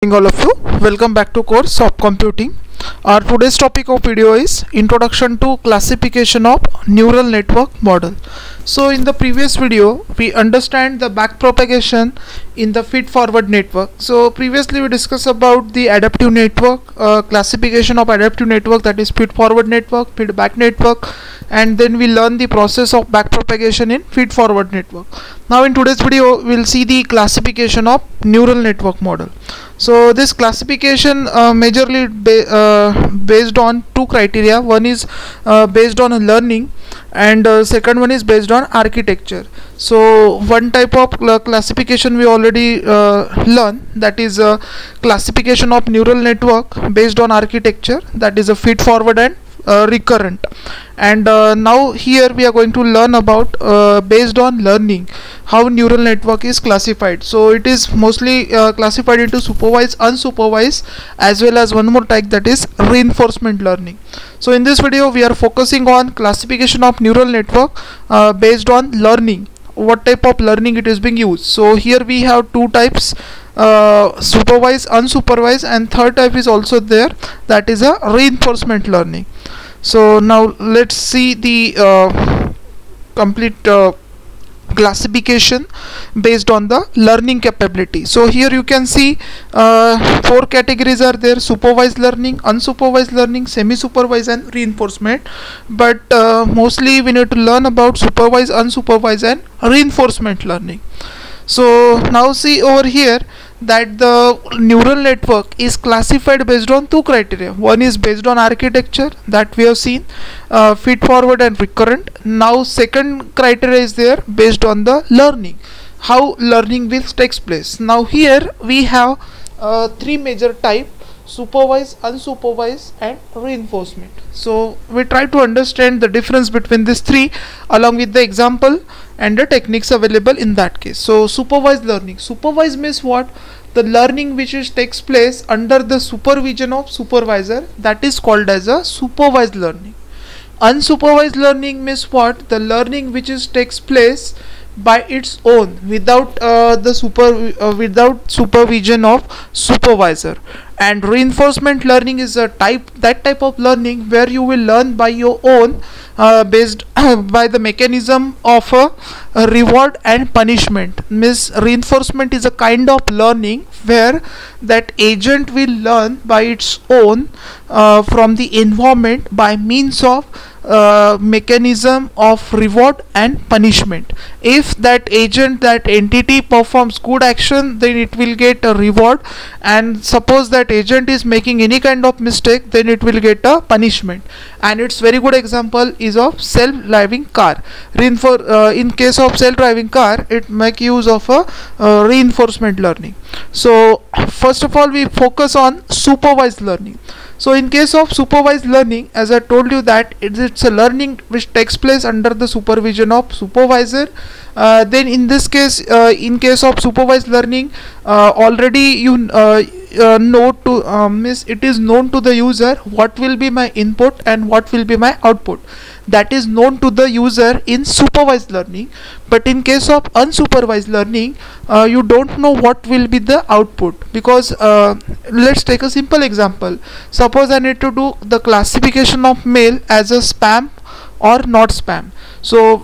Morning all of you. Welcome back to course of computing. Our today's topic of video is introduction to classification of neural network model. So in the previous video we understand the backpropagation in the feed-forward network. So previously we discussed about the adaptive network, classification of adaptive network, that is feed-forward network, feedback network, and then we learn the process of backpropagation in feed-forward network. Now in today's video we'll see the classification of neural network model. So this classification majorly based on two criteria. One is based on learning, and second one is based on architecture. So one type of classification we already learned, that is classification of neural network based on architecture, that is a feed forward and recurrent. And now here we are going to learn about based on learning, how neural network is classified. So it is mostly classified into supervised, unsupervised, as well as one more type, that is reinforcement learning. So in this video we are focusing on classification of neural network based on learning, what type of learning it is being used. So here we have two types, supervised, unsupervised, and third type is also there, that is a reinforcement learning. So now let's see the complete classification based on the learning capability. So here you can see four categories are there: supervised learning, unsupervised learning, semi-supervised, and reinforcement. But mostly we need to learn about supervised, unsupervised, and reinforcement learning. So now see over here that the neural network is classified based on two criteria. One is based on architecture, that we have seen, feed forward and recurrent. Now second criteria is there based on the learning, how learning will takes place. Now here we have three major type: supervised, unsupervised, and reinforcement. So we try to understand the difference between these three along with the example and the techniques available in that case. So supervised learning. Supervised means what? The learning which takes place under the supervision of supervisor, that is called as a supervised learning. Unsupervised learning means what? The learning which takes place by its own, without without supervision of supervisor. And reinforcement learning is a that type of learning where you will learn by your own, based by the mechanism of a reward and punishment. Means reinforcement is a kind of learning where that agent will learn by its own from the environment by means of mechanism of reward and punishment. If that agent, that entity performs good action, then it will get a reward, and suppose that agent is making any kind of mistake, then it will get a punishment. And its very good example is of self-driving car. In case of self-driving car, it make use of a reinforcement learning. So first of all we focus on supervised learning. So in case of supervised learning, as I told you, that it's a learning which takes place under the supervision of supervisor. Then in this case, in case of supervised learning, already you know to miss it is known to the user what will be my input and what will be my output. That is known to the user in supervised learning. But in case of unsupervised learning, you don't know what will be the output, because let's take a simple example. Suppose I need to do the classification of mail as a spam or not spam. So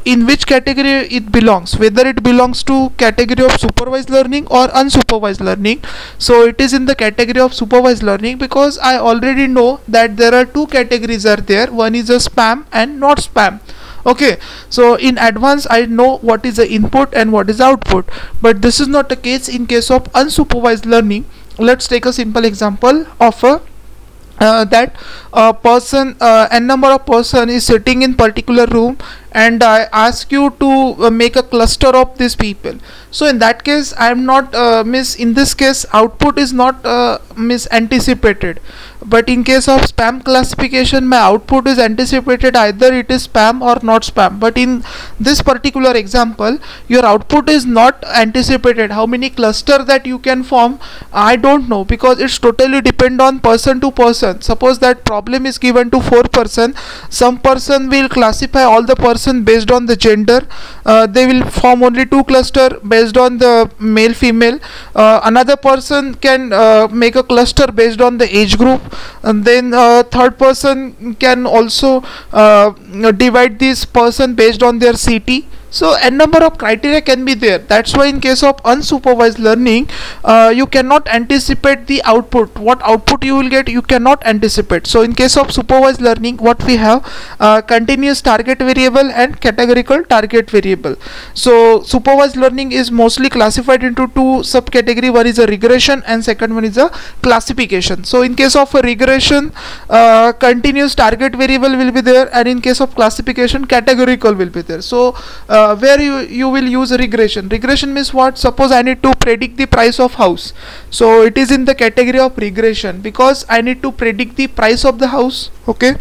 in which category it belongs, whether it belongs to category of supervised learning or unsupervised learning. So it is in the category of supervised learning, because I already know that there are two categories are there. One is a spam and not spam. Okay, so in advance I know what is the input and what is the output. But this is not the case in case of unsupervised learning. Let's take a simple example of a that a person, n number of person is sitting in particular room, and I ask you to make a cluster of these people. So in that case I am not in this case output is not anticipated. But in case of spam classification, my output is anticipated, either it is spam or not spam. But in this particular example, your output is not anticipated. How many cluster that you can form, I don't know, because it's totally depend on person to person. Suppose that problem is given to 4 person, some person will classify all the person person based on the gender. They will form only two cluster based on the male female. Another person can make a cluster based on the age group, and then third person can also divide this person based on their city. So a number of criteria can be there. That's why in case of unsupervised learning, you cannot anticipate the output. What output you will get, you cannot anticipate. So in case of supervised learning, what we have, continuous target variable and categorical target variable. So supervised learning is mostly classified into two subcategory. One is a regression and second one is a classification. So in case of a regression, continuous target variable will be there, and in case of classification, categorical will be there. So where you will use regression. Regression means what? Suppose I need to predict the price of house, so it is in the category of regression because I need to predict the price of the house. Okay.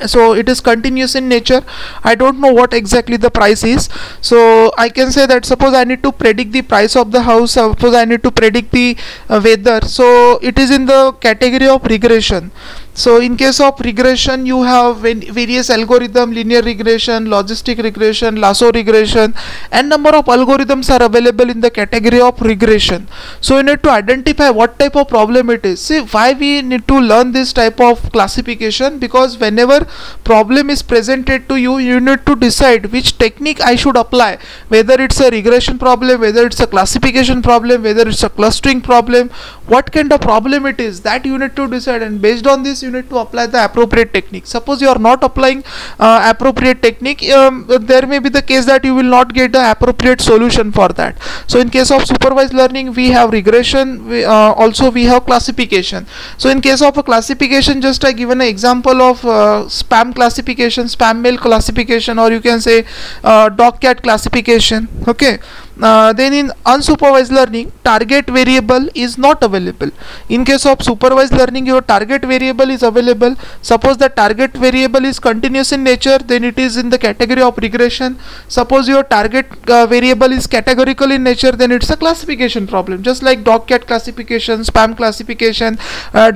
So it is continuous in nature. I don't know what exactly the price is, so I can say that suppose I need to predict the price of the house, suppose I need to predict the weather, so it is in the category of regression. So in case of regression, you have various algorithm, linear regression, logistic regression, lasso regression, and number of algorithms are available in the category of regression. So you need to identify what type of problem it is. See, why we need to learn this type of classification? Because whenever problem is presented to you, you need to decide which technique I should apply, whether it's a regression problem, whether it's a classification problem, whether it's a clustering problem, what kind of problem it is, that you need to decide, and based on this you need to apply the appropriate technique. Suppose you are not applying appropriate technique, there may be the case that you will not get the appropriate solution for that. So in case of supervised learning, we have regression, also we have classification. So in case of a classification, just I given an example of spam classification, spam mail classification, or you can say dog cat classification. Okay. Then in unsupervised learning, target variable is not available. In case of supervised learning, your target variable is available. Suppose the target variable is continuous in nature, then it is in the category of regression. Suppose your target variable is categorical in nature, then it's a classification problem, just like dog cat classification, spam classification,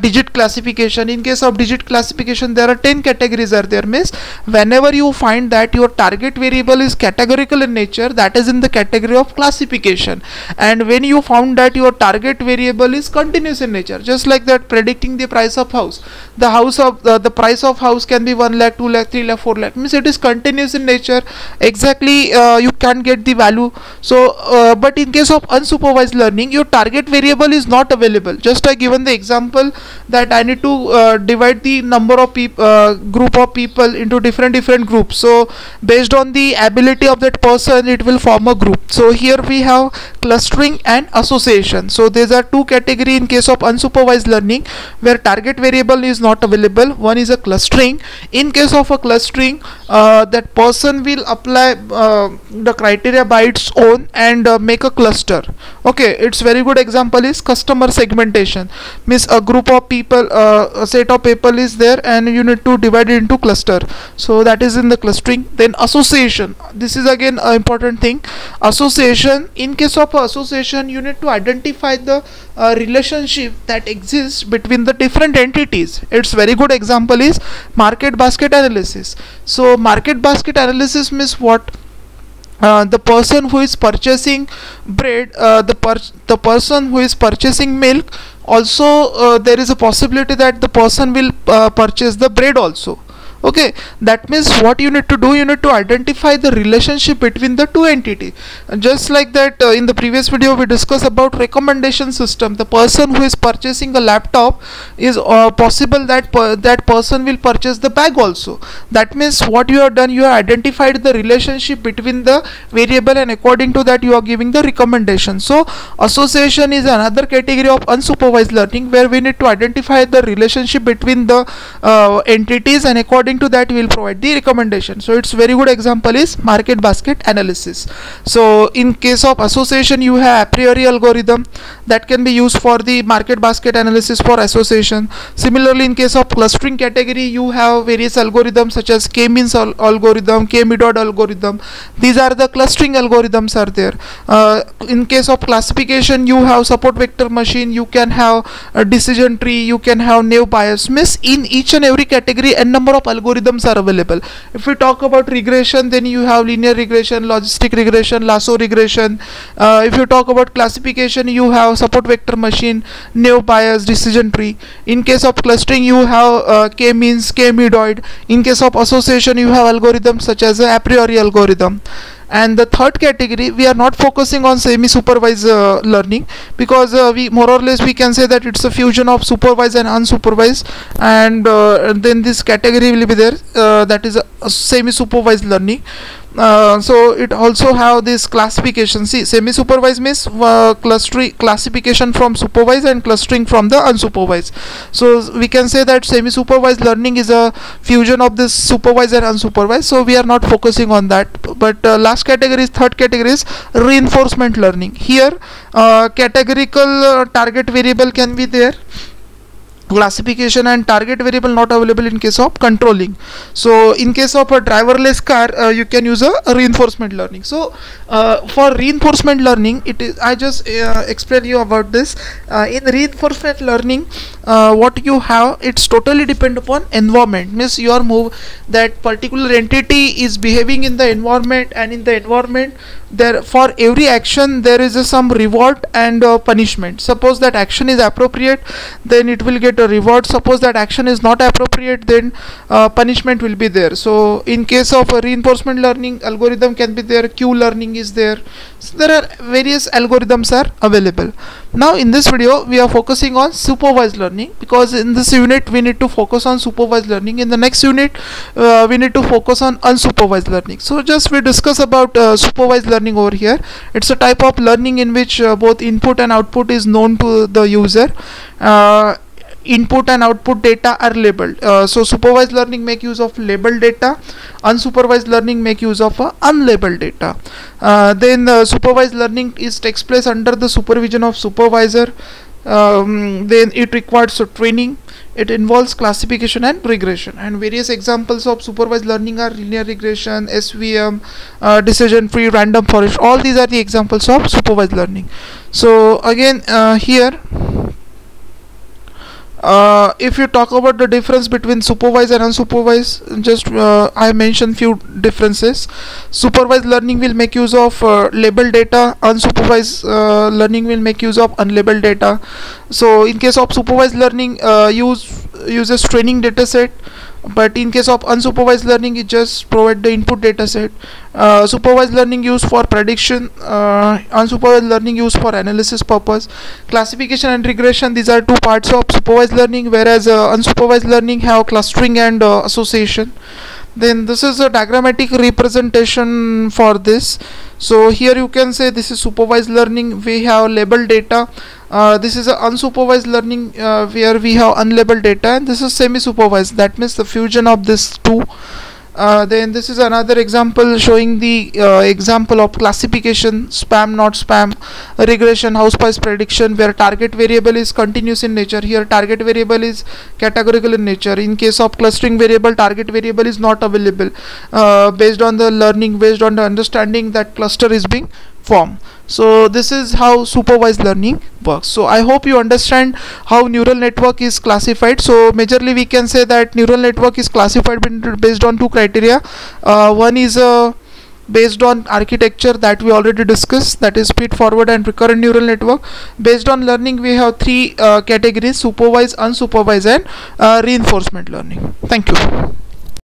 digit classification. In case of digit classification, there are 10 categories are there. Means whenever you find that your target variable is categorical in nature, that is in the category of classification. And when you found that your target variable is continuous in nature, just like that predicting the price of house, the house of the price of house can be 1 lakh, 2 lakh, 3 lakh, 4 lakh, means it is continuous in nature. Exactly, you can get the value. So but in case of unsupervised learning, your target variable is not available. Just I given the example that I need to divide the number of group of people into different groups. So based on the ability of that person, it will form a group. So here we have clustering and association. So these are two categories in case of unsupervised learning where target variable is not available. One is a clustering. In case of a clustering, that person will apply the criteria by its own and make a cluster. Okay, it's very good example is customer segmentation. Means a group of people, a set of people is there, and you need to divide it into cluster. So that is in the clustering. Then association. This is again an important thing. Association. In case of association, you need to identify the relationship that exists between the different entities. Its very good example is market basket analysis. So market basket analysis means what? The person who is purchasing bread, the person who is purchasing milk, also there is a possibility that the person will purchase the bread also. Okay, that means what you need to do, you need to identify the relationship between the two entities. Just like that, in the previous video we discussed about recommendation system. The person who is purchasing a laptop is possible that that person will purchase the bag also. That means what you have done, you have identified the relationship between the variable, and according to that you are giving the recommendation. So association is another category of unsupervised learning where we need to identify the relationship between the entities, and according to that we will provide the recommendation. So its very good example is market basket analysis. So in case of association, you have a priori algorithm that can be used for the market basket analysis for association. Similarly, in case of clustering category, you have various algorithms such as k-means algorithm, k-midod algorithm. These are the clustering algorithms are there. In case of classification, you have support vector machine, you can have a decision tree, you can have naive Bayes. Means in each and every category a number of algorithms are available. If we talk about regression, then you have linear regression, logistic regression, lasso regression. If you talk about classification, you have support vector machine, naive Bayes, decision tree. In case of clustering, you have k-means, k-medoid. In case of association, you have algorithms such as a priori algorithm. And the third category, we are not focusing on semi-supervised learning, because we more or less we can say that it's a fusion of supervised and unsupervised, and then this category will be there, that is a semi-supervised learning. So it also have this classification. See, semi-supervised means clustering, classification from supervised, and clustering from the unsupervised. So we can say that semi-supervised learning is a fusion of this supervised and unsupervised. So we are not focusing on that. But last category is, third category is reinforcement learning. Here categorical target variable can be there, classification and target variable not available in case of controlling. So in case of a driverless car, you can use a reinforcement learning. So for reinforcement learning, it is, I just explain you about this. In reinforcement learning, what you have, it's totally depend upon environment. Means your that particular entity is behaving in the environment, and in the environment there, for every action there is some reward and punishment. Suppose that action is appropriate, then it will get a reward. Suppose that action is not appropriate, then punishment will be there. So in case of a reinforcement learning, algorithm can be there, Q learning is there. So there are various algorithms are available. Now in this video we are focusing on supervised learning, because in this unit we need to focus on supervised learning. In the next unit we need to focus on unsupervised learning. So just we discuss about supervised learning over here. It's a type of learning in which both input and output is known to the user. Input and output data are labeled. So supervised learning make use of labeled data, unsupervised learning make use of unlabeled data. Then supervised learning takes place under the supervision of supervisor. Then it requires training. It involves classification and regression, and various examples of supervised learning are linear regression, SVM, decision tree, random forest. All these are the examples of supervised learning. So again here, if you talk about the difference between supervised and unsupervised, just I mentioned few differences. Supervised learning will make use of labeled data, unsupervised learning will make use of unlabeled data. So in case of supervised learning, uses training data set, but in case of unsupervised learning, it just provide the input data set. Supervised learning used for prediction, unsupervised learning used for analysis purpose. Classification and regression, these are two parts of supervised learning, whereas unsupervised learning have clustering and association. Then this is a diagrammatic representation for this. So here you can say this is supervised learning, we have labeled data. This is a unsupervised learning where we have unlabeled data, and this is semi-supervised, that means the fusion of these two. Then this is another example showing the example of classification, spam not spam, regression, house price prediction, where target variable is continuous in nature. Here target variable is categorical in nature. In case of clustering variable, target variable is not available. Based on the learning, based on the understanding, that cluster is being formed. So this is how supervised learning works. So I hope you understand how neural network is classified. So majorly we can say that neural network is classified based on two criteria. One is based on architecture that we already discussed, that is feed forward and recurrent neural network. Based on learning, we have three categories: supervised, unsupervised, and reinforcement learning. Thank you.